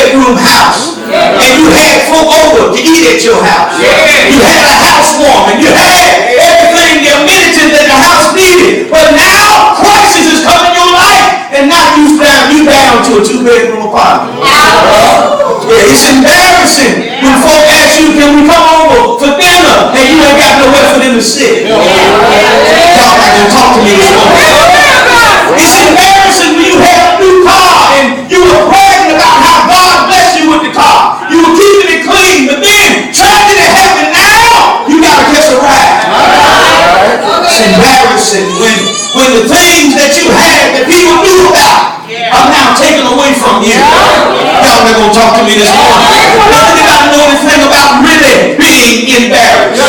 two-bedroom house, and you had folk over to eat at your house. You had a housewarming. You had everything, the amenities that the house needed. But now crisis has come in your life, and now you down to a two-bedroom apartment. It's embarrassing when folk ask you, can we come over for dinner, and you ain't got nowhere for them to sit. Y'all got to talk to me this morning. It's embarrassing when you have a new car and you were bragging about how God blessed you with the car. You were keeping it clean, but then tragedy happened. Now you got to catch a ride. It's embarrassing when the things that you had that people knew about are now taken away from you. Y'all not going to talk to me this morning. None of you got to know anything about really being embarrassed.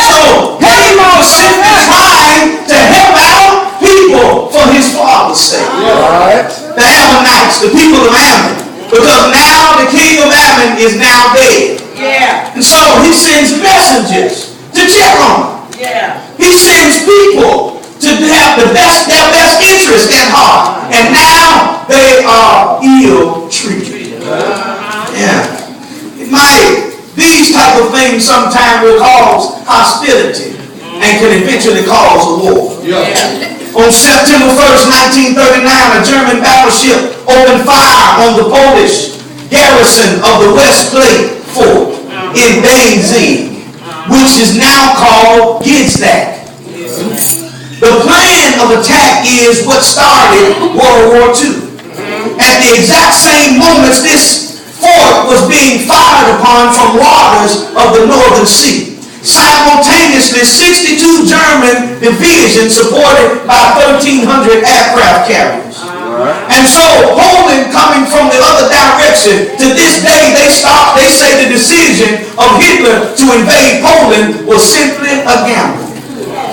So David was simply trying to help out people for his father's sake. The Ammonites, the people of Ammon. Because now the king of Ammon is now dead. And so he sends messengers to check on him. He sends people to have their best interest at heart. And now they are ill-treated. These type of things sometimes will cause hostility and can eventually cause a war. On September 1st, 1939, a German battleship opened fire on the Polish garrison of the West Plate Fort in Danzig, which is now called Gdańsk. The plan of attack is what started World War II. At the exact same moments this fort was being fired upon from waters of the Northern Sea. Simultaneously, 62 German divisions supported by 1,300 aircraft carriers. And so Poland coming from the other direction, to this day they say the decision of Hitler to invade Poland was simply a gamble.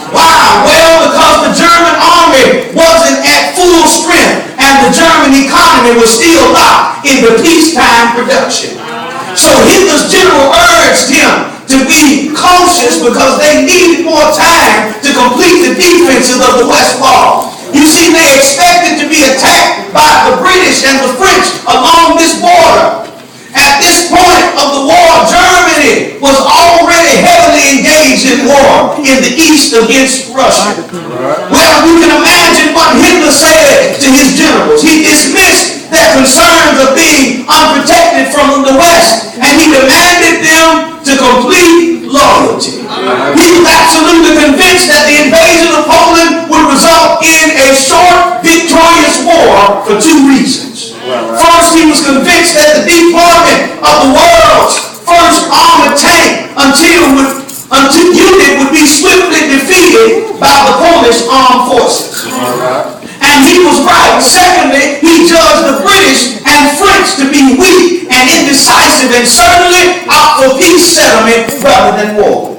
Why? Well, because the German army wasn't at full strength and the German economy was still locked in the peacetime production. So Hitler's general urged him to be cautious because they needed more time to complete the defenses of the West Wall. You see, they expected to be attacked by the British and the French along this border. At this point of the war, Germany was already heavily engaged in war in the east against Russia. Well, you can imagine what Hitler said to his generals. He dismissed their concerns of being unprotected from the West, and he demanded them to complete loyalty. He was absolutely convinced that the invasion of Poland would result in a short, victorious war for two reasons. First, he was convinced that the deployment of the world's first armored tank until unit would be swiftly defeated by the Polish armed forces. And he was right. Secondly, he judged the British and French to be weak and indecisive and certainly opt for peace settlement rather than war.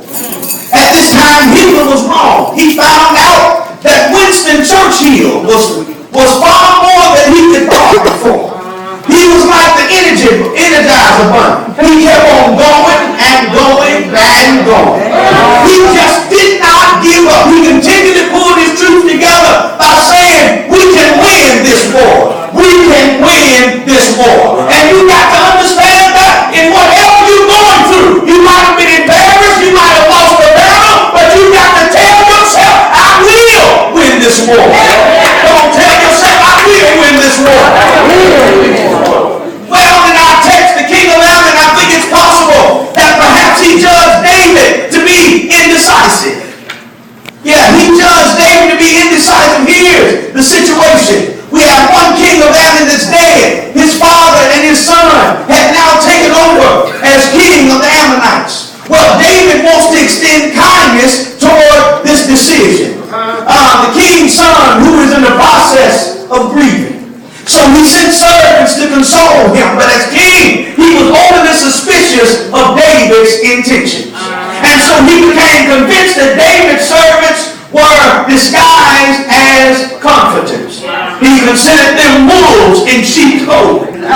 At this time, Hitler was wrong. He found out that Winston Churchill was far more than he could bargain for. He was like the energizer bunny. He kept on going and going and going. He just did not give up. He continued to pull his troops together by saying, we can win this war. We can win this war. And you got to understand that in whatever you're going through, you might have been embarrassed, you might have lost the battle, but you got to tell yourself, I will win this war. Don't tell yourself, I will win this war. Well, in our text, the king of Ammon, I think it's possible that perhaps he judged David to be indecisive. Yeah, he judged David to be indecisive. Here's the situation. We have one king of Ammon that's dead. His father and his son had now taken over as king of the Ammonites. Well, David wants to extend kindness toward this decision. The king's son, who is in the process of grieving. So he sent servants to console him, but as king, he was overly suspicious of David's intentions. And so he became convinced that David's servants were disguised as comforters. He considered them wolves in sheep's clothing.